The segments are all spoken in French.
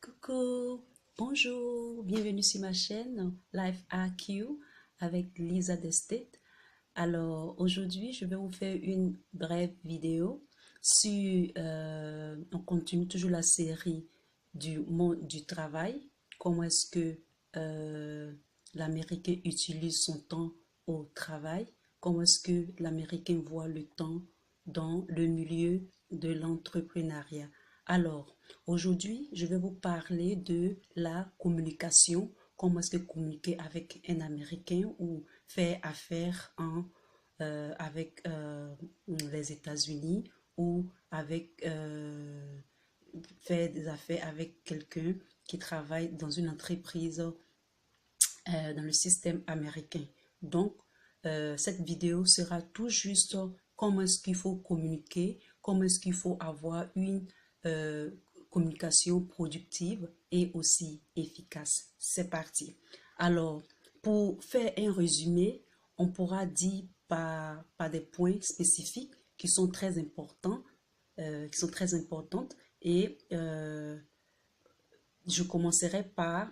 Coucou, bonjour, bienvenue sur ma chaîne Life AQ avec Lisa Destet. Alors aujourd'hui, je vais vous faire une brève vidéo sur, on continue toujours la série du monde du travail. Comment est-ce que l'Américain utilise son temps au travail? Comment est-ce que l'Américain voit le temps dans le milieu de l'entrepreneuriat? Alors, aujourd'hui, je vais vous parler de la communication. Comment est-ce que communiquer avec un Américain ou faire affaire avec les États-Unis ou avec faire des affaires avec quelqu'un qui travaille dans une entreprise dans le système américain. Donc, cette vidéo sera tout juste comment est-ce qu'il faut communiquer, comment est-ce qu'il faut avoir une euh, communication productive et aussi efficace. C'est parti. Alors, pour faire un résumé, on pourra dire par des points spécifiques qui sont très importants, et je commencerai par,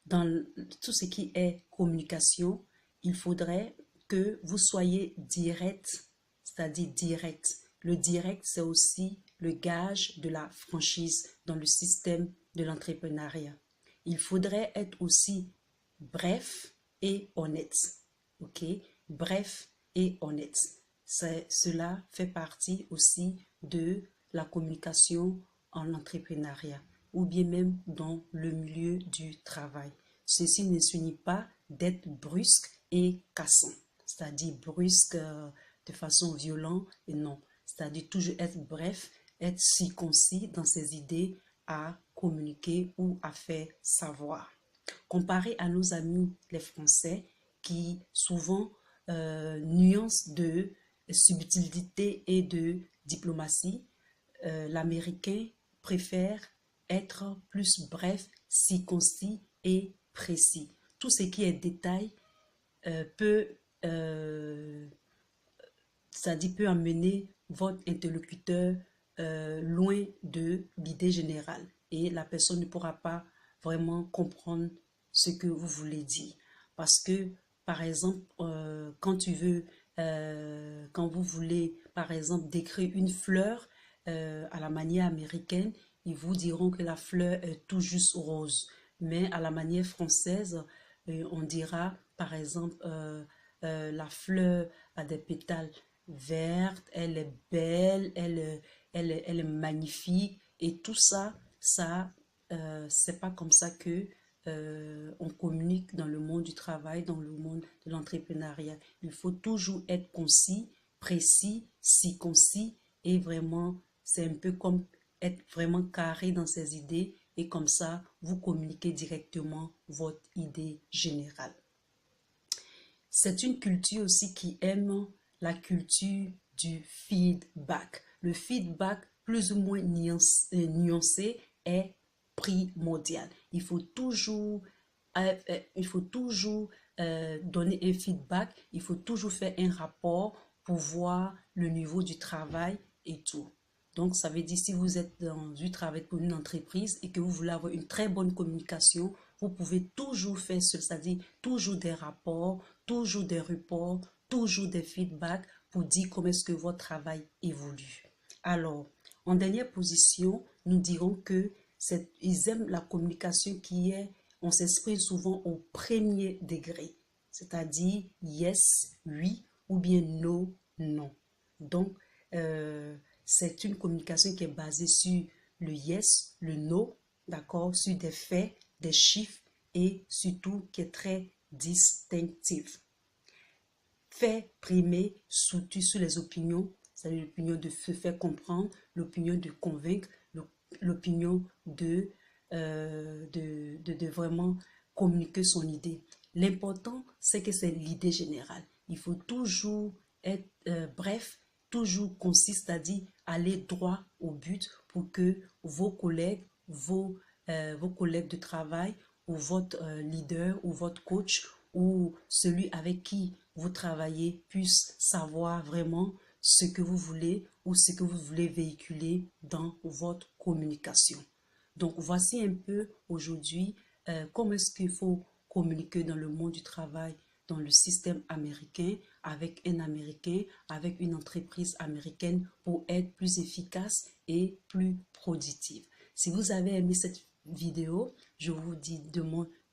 dans tout ce qui est communication, il faudrait que vous soyez direct, c'est-à-dire direct. Le direct, c'est aussi le gage de la franchise dans le système de l'entrepreneuriat. Il faudrait être aussi bref et honnête. OK? Bref et honnête. Cela fait partie aussi de la communication en entrepreneuriat ou bien même dans le milieu du travail. Ceci ne signifie pas d'être brusque et cassant, c'est-à-dire brusque de façon violente et non, c'est-à-dire toujours être bref, être circoncis dans ses idées à communiquer ou à faire savoir. Comparé à nos amis les Français qui souvent nuancent de subtilité et de diplomatie, l'Américain préfère être plus bref, circoncis et précis. Tout ce qui est détail peut, c'est-à-dire peut amener votre interlocuteur loin de l'idée générale et la personne ne pourra pas vraiment comprendre ce que vous voulez dire. Parce que, par exemple, quand vous voulez, par exemple, décrire une fleur à la manière américaine, ils vous diront que la fleur est tout juste rose. Mais à la manière française, on dira, par exemple, la fleur a des pétales verte, elle est belle, elle est magnifique. Et tout ça, c'est pas comme ça que on communique dans le monde du travail, dans le monde de l'entrepreneuriat. Il faut toujours être concis, précis, circoncis et vraiment, c'est un peu comme être vraiment carré dans ses idées et comme ça, vous communiquez directement votre idée générale. C'est une culture aussi qui aime la culture du feedback. Le feedback plus ou moins nuancé est primordial. Il faut toujours donner un feedback, il faut toujours faire un rapport pour voir le niveau du travail et tout. Donc, ça veut dire si vous êtes dans du travail pour une entreprise et que vous voulez avoir une très bonne communication, vous pouvez toujours faire cela, c'est-à-dire toujours des rapports, toujours des reports, toujours des feedbacks pour dire comment est-ce que votre travail évolue. Alors, en dernière position, nous dirons que ils aiment la communication qui est, on s'exprime souvent au premier degré, c'est-à-dire yes, oui, ou bien no, non. Donc, c'est une communication qui est basée sur le yes, le no, d'accord, sur des faits, des chiffres et surtout qui est très distinctif. Fait primer surtout sur les opinions, c'est-à-dire l'opinion de se faire comprendre, l'opinion de convaincre, l'opinion de vraiment communiquer son idée. L'important, c'est que c'est l'idée générale. Il faut toujours être bref, toujours concis, c'est-à-dire aller droit au but pour que vos collègues, vos collègues de travail ou votre leader ou votre coach ou celui avec qui vous travaillez puisse savoir vraiment ce que vous voulez ou ce que vous voulez véhiculer dans votre communication. Donc, voici un peu aujourd'hui comment est-ce qu'il faut communiquer dans le monde du travail, dans le système américain, avec un Américain, avec une entreprise américaine pour être plus efficace et plus productive. Si vous avez aimé cette vidéo, je vous dis de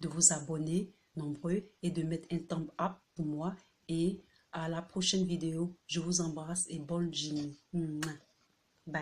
vous abonner nombreux et de mettre un thumb up pour moi. Et à la prochaine vidéo, je vous embrasse et bonne journée.